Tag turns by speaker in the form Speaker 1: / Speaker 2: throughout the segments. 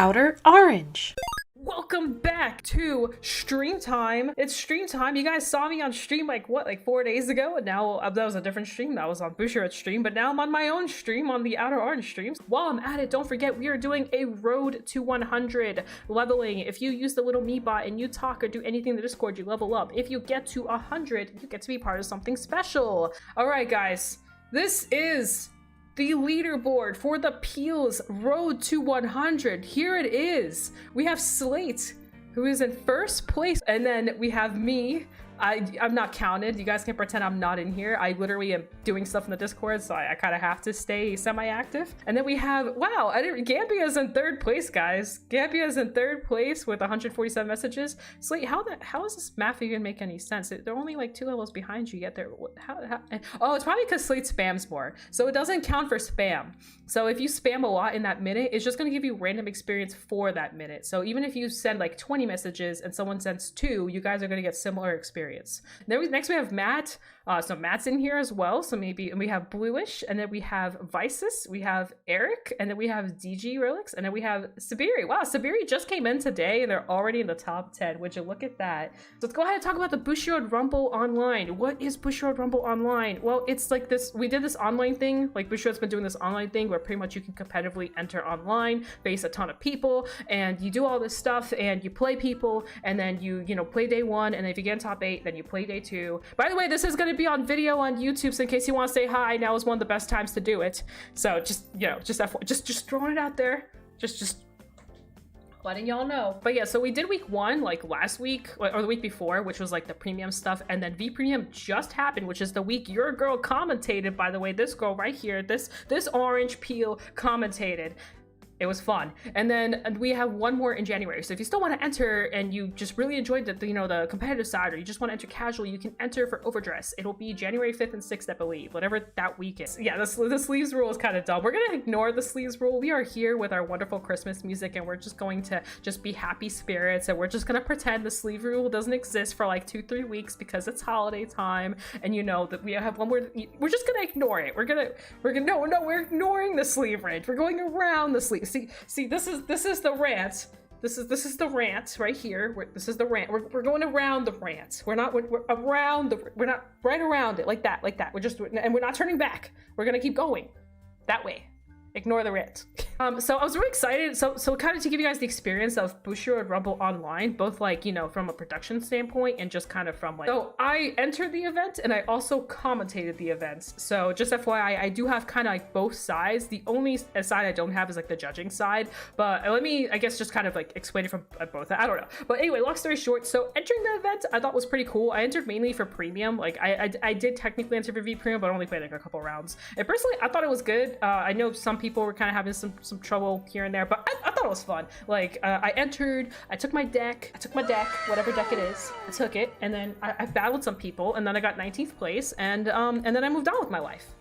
Speaker 1: Outer Orange.
Speaker 2: Welcome back to stream time. It's stream time. You guys saw me on stream like 4 days ago, and now that was a different stream. That was on BUSHIROAD stream, but now I'm on my own stream on the Outer Orange streams. While I'm at it, don't forget we are doing a road to 100 leveling. If you use the little me bot and you talk or do anything in the Discord, you level up. If you get to 100, you get to be part of something special. All right, guys, this is the leaderboard for the Peels Road to 100. Here it is. We have Slate, who is in first place, and then we have me. I'm not counted. You guys can pretend I'm not in here. I literally am doing stuff in the Discord, so I kind of have to stay semi-active. And then we have, wow, Gambia's in third place, guys. Gambia's in third place with 147 messages. Slate, how does this math even make any sense? They're only like 2 levels behind you, yet they're, oh, it's probably because Slate spams more. So it doesn't count for spam. So if you spam a lot in that minute, it's just gonna give you random experience for that minute. So even if you send like 20 messages and someone sends 2, you guys are gonna get similar experience. Then next we have Matt. So Matt's in here as well. So maybe, and we have Bluish, and then we have Vices, we have Eric, and then we have DG Relics, and then we have Sabiri. Wow, Sabiri just came in today and they're already in the top 10. Would you look at that? So let's go ahead and talk about the BUSHIROAD Rumble Online. What is BUSHIROAD Rumble Online? Well, it's like this, we did this online thing, like BUSHIROAD's been doing this online thing where pretty much you can competitively enter online, face a ton of people, and you do all this stuff, and you play people, and then you play day 1, and then if you get in top 8, then you play day 2. By the way, this is going to be on video on YouTube, so in case you want to say hi, now is one of the best times to do it. So just throwing it out there, just letting y'all know. But yeah, so we did week 1 like last week or the week before, which was like the premium stuff, and then V Premium just happened, which is the week your girl commentated. By the way, this girl right here, this orange peel commentated. It was fun. And then we have one more in January. So if you still want to enter and you just really enjoyed the competitive side, or you just want to enter casual, you can enter for Overdress. It'll be January 5th and 6th, I believe, whatever that week is. Yeah, the sleeves rule is kind of dumb. We're going to ignore the sleeves rule. We are here with our wonderful Christmas music, and we're just going to just be happy spirits, and we're just going to pretend the sleeve rule doesn't exist for like 2-3 weeks because it's holiday time, and you know that we have one more. We're just going to ignore it. We're ignoring the sleeve range. We're going around the sleeve. See, this is the rant. This is the rant right here. This is the rant. We're going around the rant. We're not right around it like that. And we're not turning back. We're gonna keep going that way. Ignore the rant. So I was really excited. So kind of to give you guys the experience of BUSHIROAD Rumble Online, both like, from a production standpoint and just kind of from like, so I entered the event and I also commentated the events. So just FYI, I do have kind of like both sides. The only side I don't have is like the judging side, but let me, I guess, just kind of like explain it from both. I don't know. But anyway, long story short, so entering the event I thought was pretty cool. I entered mainly for premium. Like I did technically enter for V Premium, but only played like a couple rounds. And personally, I thought it was good. I know some people were kind of having some trouble here and there, but I thought it was fun. Like I entered, I took my deck, whatever deck it is, I took it, and then I battled some people, and then I got 19th place, and then I moved on with my life.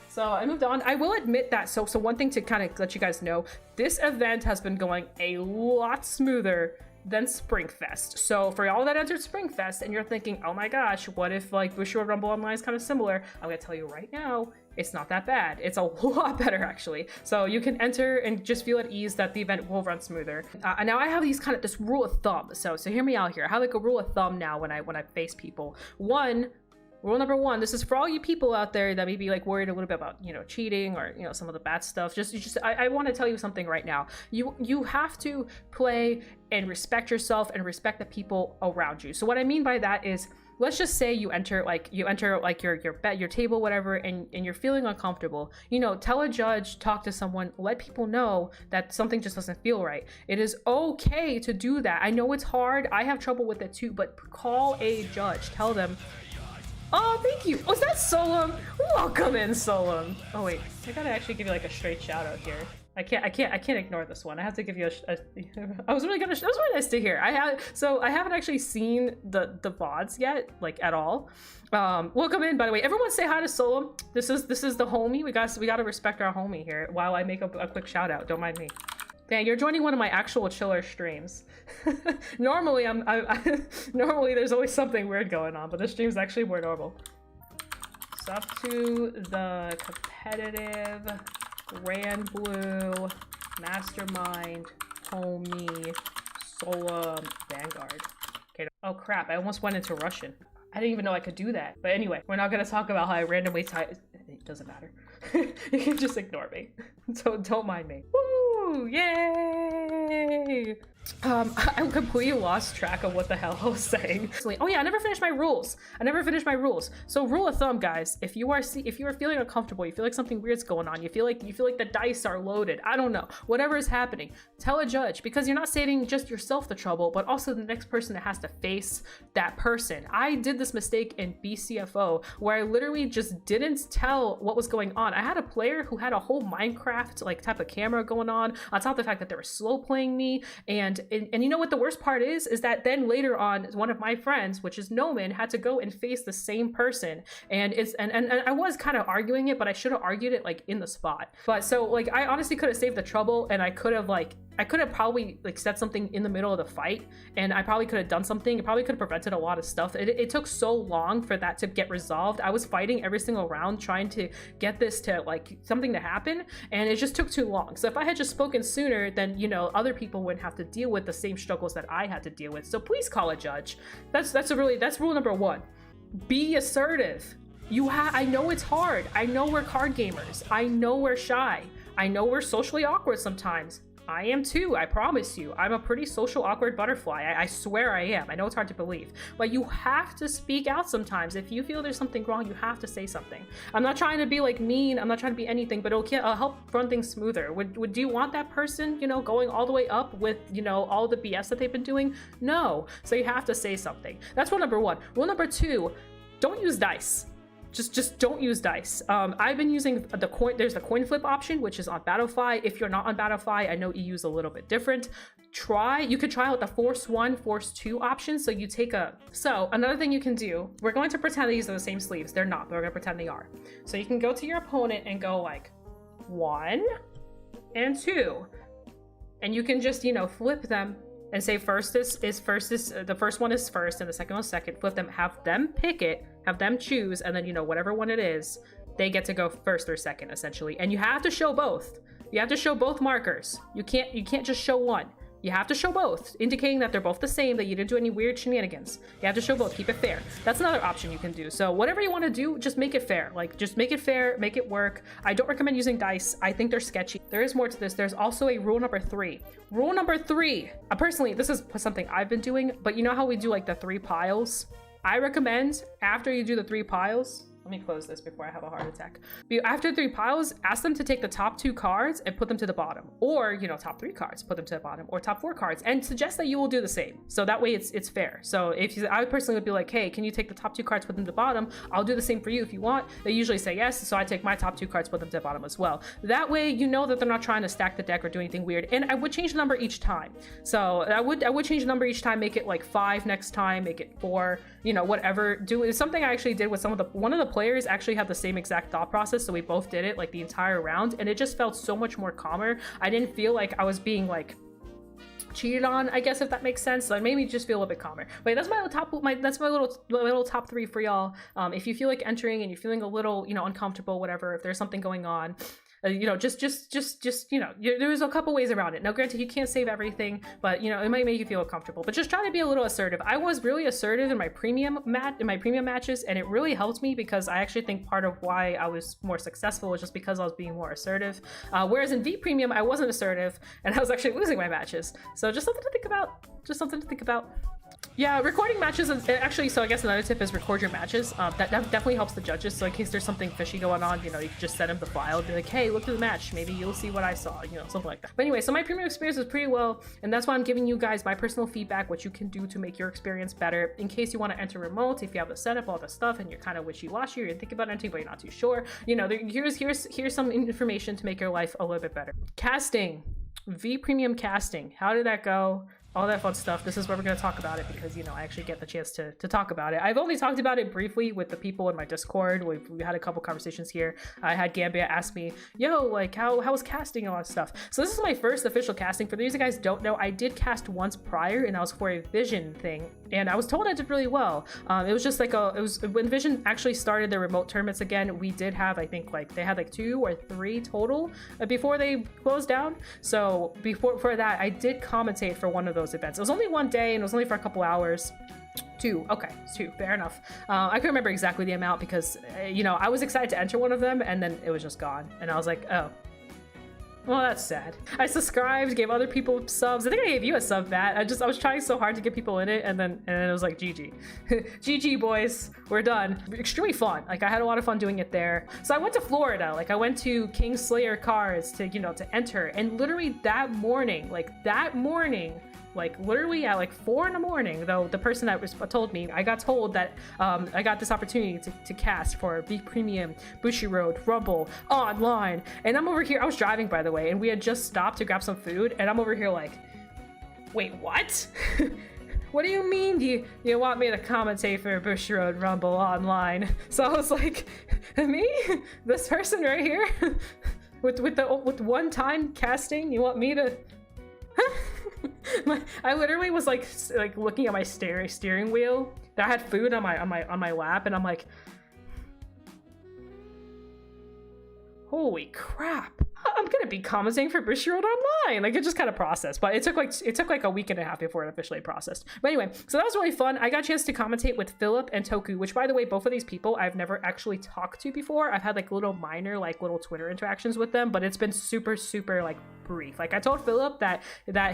Speaker 2: So I moved on. I will admit that, so one thing to kind of let you guys know, this event has been going a lot smoother than Springfest. So for y'all that entered Springfest and you're thinking, oh my gosh, what if like BUSHIROAD Rumble Online is kind of similar, I'm gonna tell you right now, it's not that bad. It's a lot better actually. So you can enter and just feel at ease that the event will run smoother. And now I have this rule of thumb. So hear me out here. I have like a rule of thumb now when I face people. Rule number 1, this is for all you people out there that may be like worried a little bit about, cheating or, some of the bad stuff. I want to tell you something right now. You have to play and respect yourself and respect the people around you. So what I mean by that is, let's just say you enter your table, whatever, and you're feeling uncomfortable. Tell a judge, talk to someone, let people know that something just doesn't feel right. It is okay to do that. I know it's hard. I have trouble with it too, but call a judge. Tell them, oh, thank you. Oh, is that Solum? Welcome in, Solum. Oh wait, I gotta actually give you like a straight shout out here. I can't ignore this one. I have to give you that was really nice to hear. I haven't actually seen the VODs yet, like at all. Welcome in, by the way. Everyone say hi to Solum. This is the homie. We gotta respect our homie here while I make a quick shout out. Don't mind me. Dang, you're joining one of my actual chiller streams. Normally normally there's always something weird going on, but this stream's actually more normal. Sup to the competitive Grand Blue Mastermind Homie Sola Vanguard. Okay. Oh crap, I almost went into Russian. I didn't even know I could do that. But anyway, we're not gonna talk about how I randomly type. It doesn't matter. You can just ignore me. So don't mind me. Woo! Yay! I completely lost track of what the hell I was saying. Oh yeah, I never finished my rules. So rule of thumb, guys, if you are feeling uncomfortable, you feel like something weird's going on, you feel like the dice are loaded, I don't know, whatever is happening, tell a judge, because you're not saving just yourself the trouble, but also the next person that has to face that person. I did this mistake in BCFO where I literally just didn't tell what was going on. I had a player who had a whole Minecraft like type of camera going on top of the fact that they were slow playing me, and you know what the worst part is that then later on one of my friends, which is Noman, had to go and face the same person, and I was kind of arguing it, but I should have argued it like in the spot. But so like I honestly could have saved the trouble, and I could have probably like said something in the middle of the fight, and I probably could have done something. It probably could have prevented a lot of stuff. It took so long for that to get resolved. I was fighting every single round trying to get this to like something to happen, and it just took too long. So if I had just spoken sooner, then you know other people wouldn't have to deal with the same struggles that I had to deal with. So please call a judge. That's rule number one. Be assertive. I know it's hard. I know we're card gamers. I know we're shy. I know we're socially awkward sometimes. I am too, I promise you. I'm a pretty social awkward butterfly. I swear I am. I know it's hard to believe. But you have to speak out sometimes. If you feel there's something wrong, you have to say something. I'm not trying to be like mean. I'm not trying to be anything, but it'll help run things smoother. Do you want that person, you know, going all the way up with, you know, all the BS that they've been doing? No. So you have to say something. That's rule number one. Rule number two, don't use dice. Just don't use dice. I've been using the coin. There's the coin flip option, which is on Battlefy. If you're not on Battlefy, I know EU's a little bit different. You could try out the Force 1, Force 2 option. So you take so another thing you can do, we're going to pretend these are the same sleeves. They're not, but we're gonna pretend they are. So you can go to your opponent and go like 1 and 2. And you can just, you know, flip them and say the first one is first and the second one is second. Flip them, have them pick it, have them choose, and then, you know, whatever one it is, they get to go first or second essentially. And you have to show both. You have to show both markers. You can't just show one. You have to show both, indicating that they're both the same, that you didn't do any weird shenanigans. You have to show both, keep it fair. That's another option you can do. So whatever you want to do, just make it fair. Like, just make it fair, make it work. I don't recommend using dice. I think they're sketchy. There is more to this. There's also a rule number 3. Rule number 3, personally, this is something I've been doing, but you know how we do like the 3 piles? I recommend after you do the 3 piles, let me close this before I have a heart attack. After 3 piles, ask them to take the top 2 cards and put them to the bottom. Or, you know, top 3 cards, put them to the bottom. Or top 4 cards, and suggest that you will do the same. So that way it's fair. So I personally would be like, hey, can you take the top 2 cards, put them to the bottom? I'll do the same for you if you want. They usually say yes, so I take my top 2 cards, put them to the bottom as well. That way you know that they're not trying to stack the deck or do anything weird. And I would change the number each time. So I would change the number each time, make it like 5 next time, make it 4, you know, whatever. It's something I actually did with one of the players actually had the same exact thought process, so we both did it like the entire round, and it just felt so much more calmer. I didn't feel like I was being like cheated on, I guess, if that makes sense. So it made me just feel a little bit calmer. But that's my little top 3 for y'all. If you feel like entering and you're feeling a little, you know, uncomfortable, whatever, if there's something going on, you know, just you know, there's a couple ways around it. Now granted, you can't save everything, but you know, it might make you feel comfortable. But just try to be a little assertive. I was really assertive in my premium matches, and it really helped me, because I actually think part of why I was more successful was just because I was being more assertive. Whereas in V premium, I wasn't assertive, and I was actually losing my matches. So just something to think about. Yeah, recording matches is actually, so I guess another tip is record your matches. That definitely helps the judges. So in case there's something fishy going on, you know, you can just send them the file and be like, hey, look at the match. Maybe you'll see what I saw, you know, something like that. But anyway, so my premium experience was pretty well, and that's why I'm giving you guys my personal feedback, what you can do to make your experience better. In case you want to enter remote, if you have the setup, all the stuff, and you're kind of wishy-washy, or you're thinking about entering but you're not too sure, you know, here's some information to make your life a little bit better. Casting, V premium casting, how did that go? All that fun stuff. This is where we're going to talk about it, because, you know, I actually get the chance to talk about it. I've only talked about it briefly with the people in my Discord. We had a couple conversations here. I had Gambia ask me, yo, like, how was casting and all that stuff. So this is my first official casting. For those of you guys don't know, I did cast once prior, and that was for a vision thing. and I was told I did really well. It was just like it was when Vision actually started the remote tournaments again. We did have, I think, like they had like 2 or 3 total before they closed down. So for that, I did commentate for one of those events. It was only one day and it was only for a couple hours. 2, okay, 2, fair enough. I couldn't remember exactly the amount because, you know, I was excited to enter one of them and then it was just gone. And I was like, oh, well, that's sad. I subscribed, gave other people subs. I think I gave you a sub, Matt. I was trying so hard to get people in it, and then it was like, GG. GG, boys, we're done. Extremely fun. Like, I had a lot of fun doing it there. So I went to Florida. Like, I went to Kingslayer Cards to, you know, to enter. And literally that morning, like literally at like 4 in the morning, though, the person that told me, I got told that I got this opportunity to cast for V Premium, Bushiroad, Rumble, online. And I'm over here, I was driving, by the way, and we had just stopped to grab some food, and I'm over here like, wait, what? What do you mean you want me to commentate for Bushiroad, Rumble, online? So I was like, me? This person right here? with one-time casting, you want me to... I literally was like looking at my steering wheel that I had food on my lap, and I'm like, holy crap, I'm gonna be commenting for Bushiroad online. Like, it just kind of processed, but it took like a week and a half before it officially processed. But anyway, so that was really fun. I got a chance to commentate with Philip and Toku, which, by the way, both of these people I've never actually talked to before. I've had like little Twitter interactions with them, but it's been super like brief. Like, I told Philip that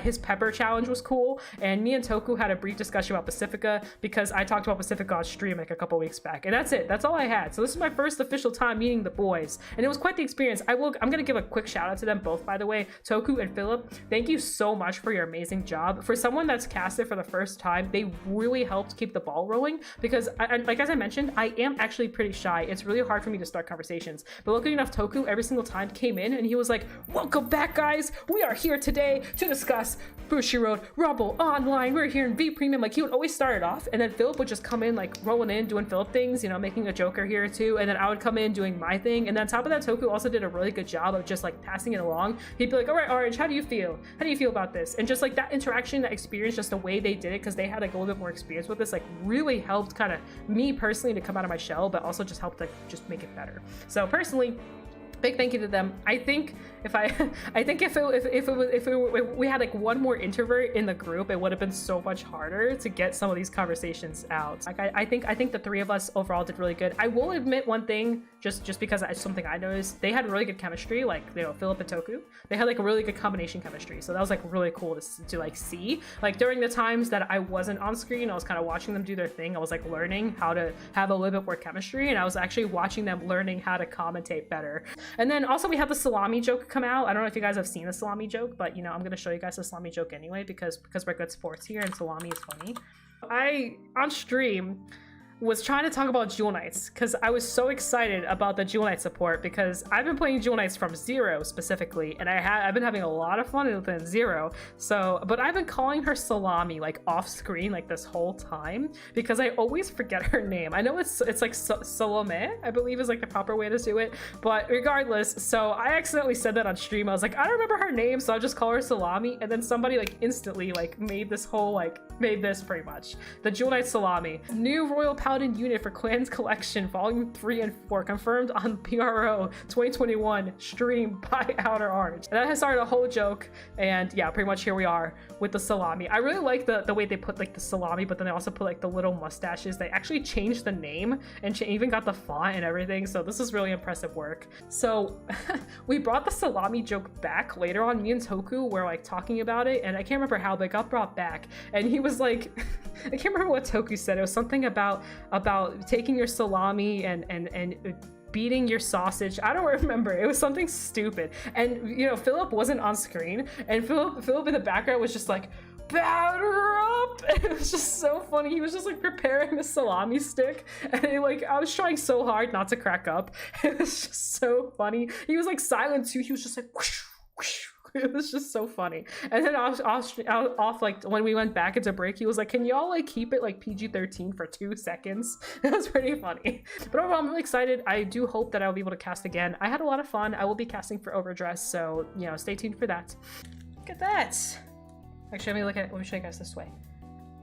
Speaker 2: his pepper challenge was cool, and me and Toku had a brief discussion about Pacifica because I talked about Pacifica on stream like a couple weeks back, and that's it. That's all I had. So this is my first official time meeting the boys, and it was quite the experience. I'm gonna give a quick shout out to them both, by the way. Toku and Philip, thank you so much for your amazing job. For someone that's casted for the first time, they really helped keep the ball rolling because, like as I mentioned, I am actually pretty shy. It's really hard for me to start conversations. But luckily enough, Toku every single time came in and he was like, "Welcome back, guys. We are here today to discuss Bushiroad, Rumble, online. We're here in V Premium." Like, he would always start it off, and then Philip would just come in like rolling in, doing Philip things, you know, making a joker here or two, and then I would come in doing my thing. And then on top of that, Toku also did a really good job of just like passing it along. He'd be like, "All right, Orange, how do you feel? How do you feel about this?" And just like that interaction, that experience, just the way they did it, because they had like a little bit more experience with this, like really helped kind of me personally to come out of my shell, but also just helped like just make it better. So personally, big thank you to them. I think if we had like one more introvert in the group, it would have been so much harder to get some of these conversations out. Like, I think the 3 of us overall did really good. I will admit one thing, just because it's something I noticed, they had really good chemistry. Like, you know, Philip and Toku, they had like a really good combination chemistry. So that was like really cool to like see. Like, during the times that I wasn't on screen, I was kind of watching them do their thing. I was like learning how to have a little bit more chemistry, and I was actually watching them learning how to commentate better. And then also we had the salami joke come out. I don't know if you guys have seen the salami joke, but you know, I'm gonna show you guys the salami joke anyway because we're good sports here and salami is funny. I on stream was trying to talk about Jewel Knights because I was so excited about the Jewel Knight support because I've been playing Jewel Knights from 0 specifically, and I've been having a lot of fun within 0. So, but I've been calling her Salami like off screen like this whole time because I always forget her name. I know it's like Salome, I believe is like the proper way to do it, but regardless, so I accidentally said that on stream. I was like, I don't remember her name, so I'll just call her Salami, and then somebody like instantly like made this pretty much the Jewel Knight Salami. New Royal Paladin unit for Clans Collection Volume 3 and 4 confirmed on PRO 2021 stream by OuterOrange. And that has started a whole joke, and yeah, pretty much here we are with the salami. I really like the way they put like the salami, but then they also put like the little mustaches. They actually changed the name and even got the font and everything, so this is really impressive work. So we brought the salami joke back later on. Me and Toku were like talking about it, and I can't remember how, but it got brought back, and he was like I can't remember what Toku said. It was something about taking your salami and beating your sausage. I don't remember. It was something stupid. And you know, Philip wasn't on screen, and Philip in the background was just like, batter up. And it was just so funny. He was just like preparing the salami stick, and I was trying so hard not to crack up. It was just so funny. He was like silent too. He was just like whoosh, whoosh. It was just so funny. And then off like when we went back into break, he was like, "Can y'all like keep it like PG-13 for 2 seconds?" It was pretty funny. But overall, I'm really excited. I do hope that I'll be able to cast again. I had a lot of fun. I will be casting for Overdress, so you know, stay tuned for that. Look at that. Actually, let me show you guys this way.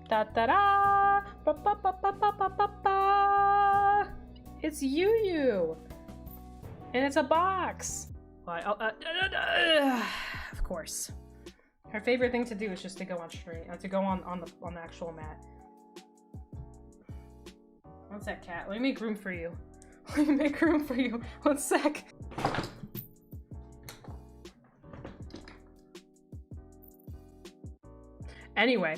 Speaker 2: Da da da. It's Yu. And it's a box. Of course. Her favorite thing to do is just to go on stream, to go on the actual mat. One sec, cat. Let me make room for you. Let me make room for you. One sec. Anyway.